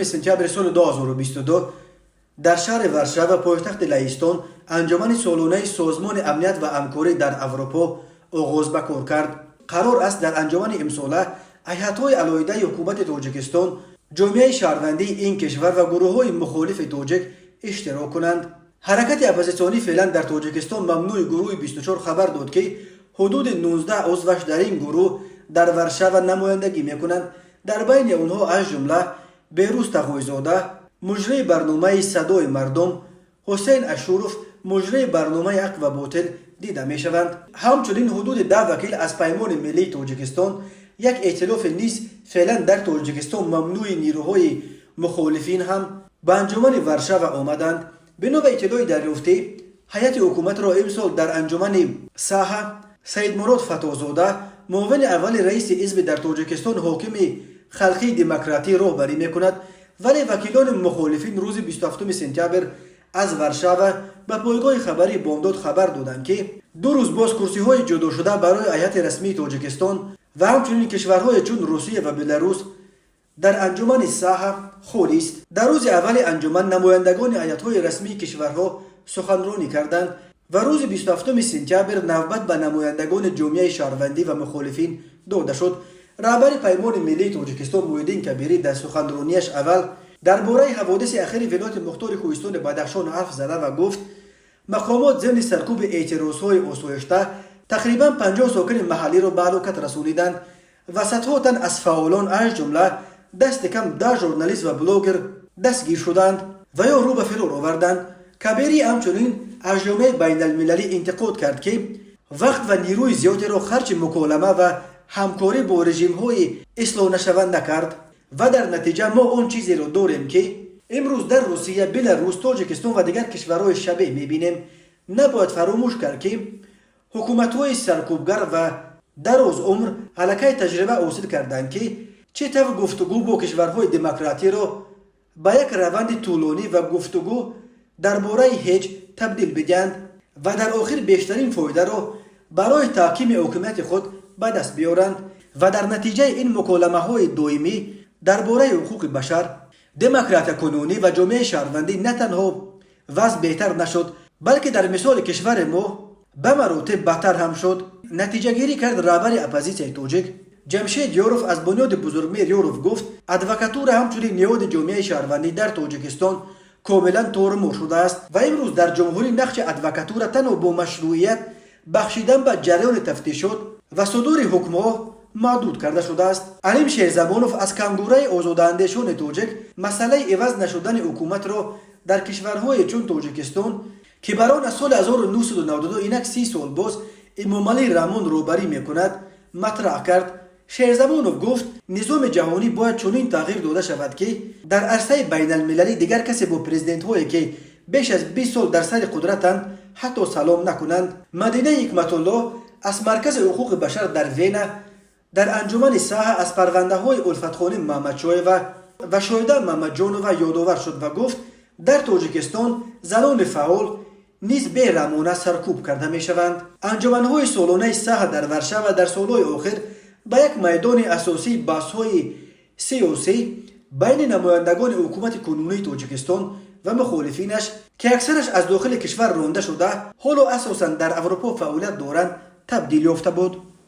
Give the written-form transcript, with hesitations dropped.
20 سپتامبر سال 2022 در شهر ورشاو پایتخت لهستان انجمن سالانه سازمان امنیت و همکاری در اروپا آغاز به کار کرد. قرار است در انجمن امساله هیئت‌های علیحده حکومت تاجیکستان، جامعه شهروندی این کشور و گروه‌های مخالف تاجیک اشتراک کنند. حرکت اپوزیسیونی فعلا در تاجیکستان ممنوع گروه 24 خبر داد که حدود 19 عضوش در این گروه در ورشاو نمایندگی میکنند. در بین اونها از جمله بهروز تقوی‌زاده مجری برنامه صدای مردم، حسین اشورف مجری برنامه حق و باطل دیده می شوند. همچنین حدود 10 وکیل از پیمان ملی تاجیکستان، یک ائتلاف نیز فعلا در تاجیکستان ممنوع نیروهای مخالفین هم به انجمن ورشاو آمدند. بنا به اطلاع دریافته، هیئت حکومت را امسال در انجمن ساحه سید مراد فتازاده معاون اول رئیس حزب در تاجیکستان حاکم خلقی دموکراتی راهبری میکند، ولی وکیلان مخالفین روز 27 سپتامبر از ورشاو به پایگاه خبری بامداد خبر دادند که 2 روز باز کرسی‌های جدا شده برای هیئت رسمی تاجیکستان و همچنین کشورهای چون روسیه و بلاروس در انجمن ساحه خالی است. در روز اول انجمن نمایندگان هیئت‌های رسمی کشورها سخنرانی کردند و روز 27 سپتامبر نوبت به نمایندگان جامعه شهروندی و مخالفین داده شد. رهبر پیمان ملی تاجیکستان محیدین کبیری در سخنرانیش اول درباره حوادث اخیر ولایت مختار کوهستان بدخشان حرف زده و گفت مقامات ضمن سرکوب اعتراضهای آسایشته تقریبا 50 ساکن محلی را به هلاکت رسانیدند و صدها تن از فعالان از جمله دست کم 10 ژورنالیست و بلاگر دستگیر شدند و یا رو به فرار آوردند. کبیری همچنین از جامعه بین المللی انتقاد کرد که وقت و نیروی زیادی را خرج مکالمه و همکاری با رژیم‌های اصلاح نشونده کرد و در نتیجه ما اون چیزی را داریم که امروز در روسیه، بلاروس، تاجیکستان و دیگر کشورهای شبیه می‌بینیم. نباید فراموش کرد که حکومت‌های سرکوبگر و دراز عمر علاقه تجربه حاصل کردند که چطور گفتگو با کشورهای دموکراتی را به یک روند طولانی و گفتگو درباره هیچ تبدیل بدهند و در آخر بیشترین فایده را برای تحکیم حکومت خود به دست بیارند و در نتیجه این مکالمه‌های دائمی درباره حقوق بشر، دموکراسی کنونی و جامعه شهروندی نه تنها وضع بهتر نشد بلکه در مثال کشور ما به مراتب بدتر هم شد. نتیجه گیری کرد رهبر اپوزیسیون تاجیک جمشید یاروف از بنیاد بزرگمیر یاروف گفت ادوکاتور همچنین نیاد جامعه شهروندی در تاجیکستان کاملا تارمار شده است و امروز در جمهوری نقش ادوکاتور تنها با مشروعیت بخشیدن به جریان تفتیشات و صدور حکم‌ها محدود کرده شده است. علیم شیرزبانوف از کنگوره آزاداندیشان تاجیک مسئله عوض نشدن حکومت را در کشورهای چون تاجیکستان که بران از سال 1992 اینک 30 سال باز امامعلی رحمان روبری میکند مطرح کرد. شیرزبانوف گفت نظام جهانی باید چنین تغییر داده شود که در عرصه بین المللی دیگر کسی با پرزیدنت هایی که بیش از 20 سال در سر قدرتند حتی سلام نکنند. مدینه حکمت الله از مرکز حقوق بشر در وینا در انجمن ساحه از پرونده های الفتخانی محمدشاه و شایده محمدجانوف یادآور شد و گفت در تاجیکستان زنان فعال نیز بیرحمانه سرکوب کرده می شوند. انجمن های سالانه ساحه در ورشاو در سالهای آخر به یک میدان اساسی بحث های سیاسی بین نمایندگان حکومت کنونی تاجیکستان و مخالفینش که اکثرش از داخل کشور رانده شده حالا اساسا در اروپا فعالیت دارند تبدیل یافته بود.